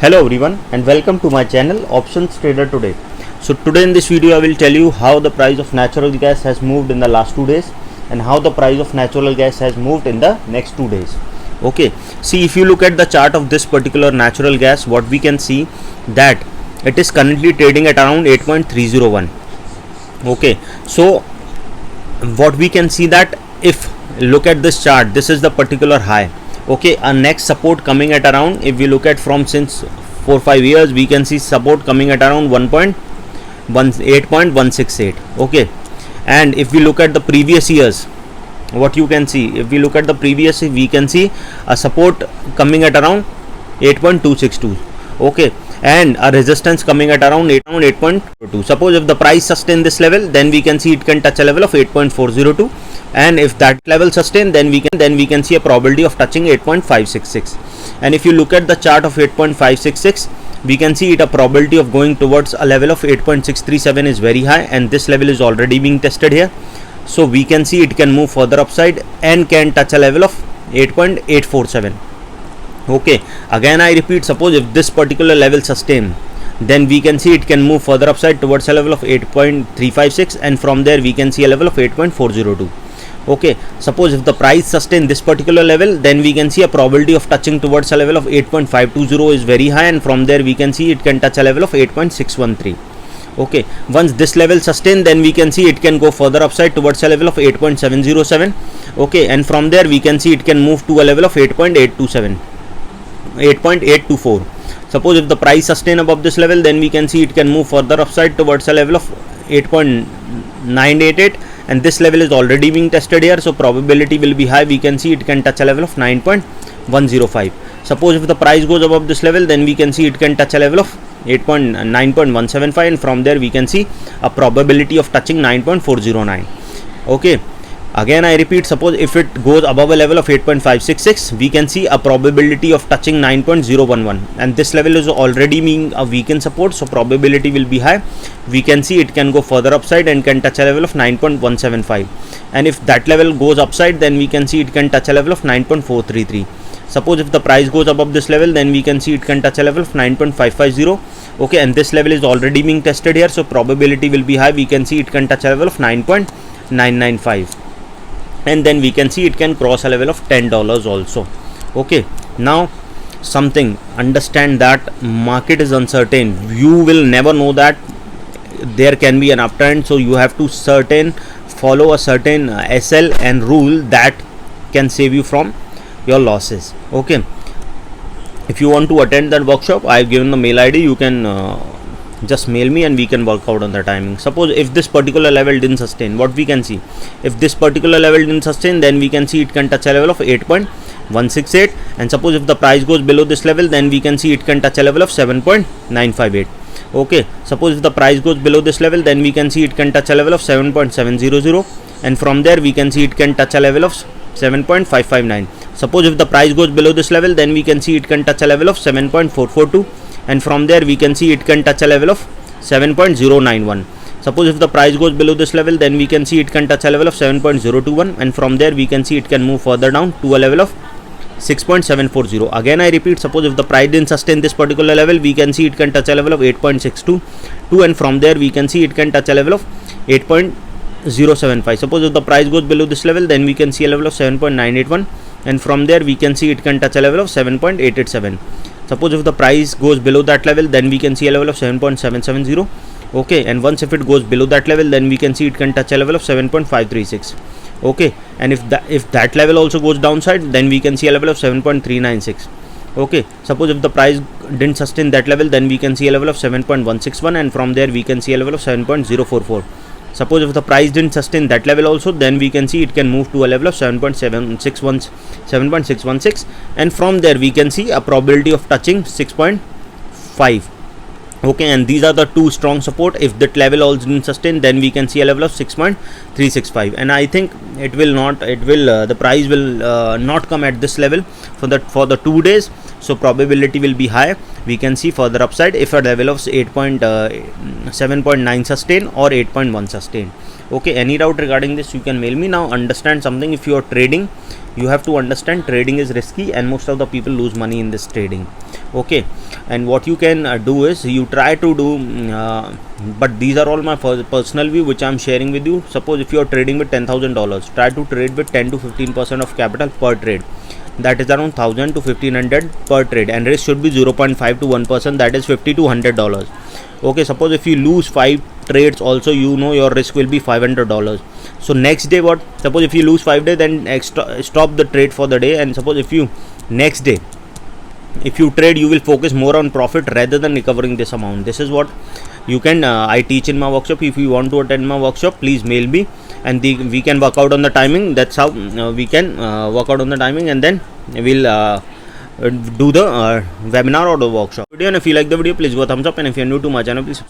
Hello everyone and welcome to my channel Options Trader Today. So today in this video I will tell you how the price of natural gas has moved in the last 2 days and how the price of natural gas has moved in the next 2 days. Okay, see, if you look at the chart of this particular natural gas, what we can see that it is currently trading at around 8.301. Okay, so what we can see that if look at this chart, this is the particular high. Okay, our next support coming at around, if we look at from since 4-5 years, we can see support coming at around 8.168. okay, and if we look at the previous years, what you can see, if we look at the previous, we can see a support coming at around 8.262. okay, and a resistance coming at around 8.2. Suppose if the price sustain this level, then we can see it can touch a level of 8.402, and if that level sustain, then we can see a probability of touching 8.566. and if you look at the chart of 8.566, we can see it a probability of going towards a level of 8.637 is very high, and this level is already being tested here. So we can see it can move further upside and can touch a level of 8.847. okay, again I repeat, suppose if this particular level sustain, then we can see it can move further upside towards a level of 8.356, and from there we can see a level of 8.402. okay, suppose if the price sustain this particular level, then we can see a probability of touching towards a level of 8.520 is very high, and from there we can see it can touch a level of 8.613. okay, once this level sustain, then we can see it can go further upside towards a level of 8.707. okay, and from there we can see it can move to a level of 8.824. suppose if the price sustain above this level, then we can see it can move further upside towards a level of 8.988, and this level is already being tested here, so probability will be high. We can see it can touch a level of 9.105. suppose if the price goes above this level, then we can see it can touch a level of 9.175, and from there we can see a probability of touching 9.409. okay, again I repeat, suppose if it goes above a level of 8.566, we can see a probability of touching 9.011, and this level is already being a weakened support, so probability will be high. We can see it can go further upside and can touch a level of 9.175, and if that level goes upside, then we can see it can touch a level of 9.433. suppose if the price goes above this level, then we can see it can touch a level of 9.550. okay, and this level is already being tested here, so probability will be high. We can see it can touch a level of 9.995, and then we can see it can cross a level of $10 also. okay, now something, understand that market is uncertain. You will never know that there can be an uptrend, so you have to follow a certain SL and rule that can save you from your losses. okay, if you want to attend that workshop, I have given the mail ID. You can just mail me and we can work out on the timing. Suppose if this particular level didn't sustain, what we can see, if this particular level didn't sustain, then we can see it can touch a level of 8.168, and suppose if the price goes below this level, then we can see it can touch a level of 7.958. okay, suppose if the price goes below this level, then we can see it can touch a level of 7.700, and from there we can see it can touch a level of 7.559. suppose if the price goes below this level, then we can see it can touch a level of 7.442, and from there we can see it can touch a level of 7.091. suppose if the price goes below this level, then we can see it can touch a level of 7.021, and from there we can see it can move further down to a level of 6.740. again I repeat, suppose if the price didn't sustain this particular level, we can see it can touch a level of 8.622, and from there we can see it can touch a level of 8.075. suppose if the price goes below this level, then we can see a level of 7.981, and from there we can see it can touch a level of 7.887. suppose if the price goes below that level, then we can see a level of 7.770. okay, and once if it goes below that level, then we can see it can touch a level of 7.536. okay, and if that level also goes downside, then we can see a level of 7.396. okay, suppose if the price didn't sustain that level, then we can see a level of 7.161, and from there we can see a level of 7.044. suppose if the price didn't sustain that level also, then we can see it can move to a level of 7.616, and from there we can see a probability of touching 6.5. okay, and these are the two strong support. If that level also didn't sustain, then we can see a level of 6.365, and I think the price will not come at this level for the 2 days, so probability will be high. We can see further upside if a level of 7.9 sustain or 8.1 sustain. okay, any doubt regarding this, you can mail me. Now understand something, if you are trading, you have to understand trading is risky and most of the people lose money in this trading. Okay, and what you can do is you try to do but these are all my personal view which I'm sharing with you. Suppose if you are trading with $10,000, try to trade with 10 to 15% of capital per trade, that is around 1000 to 1500 per trade, and risk should be 0.5 to 1%, that is $50 to $100. Okay, suppose if you lose 5 trades also, you know your risk will be $500. So next day, what, suppose if you lose 5 days, then stop the trade for the day, and suppose if you next day if you trade, you will focus more on profit rather than recovering this amount. This is what you can I teach in my workshop. If you want to attend my workshop, please mail me, and we can work out on the timing. That's how we can work out on the timing, and then we'll do the webinar or the workshop video. And if you like the video, please go thumbs up, and if you're new to my channel, please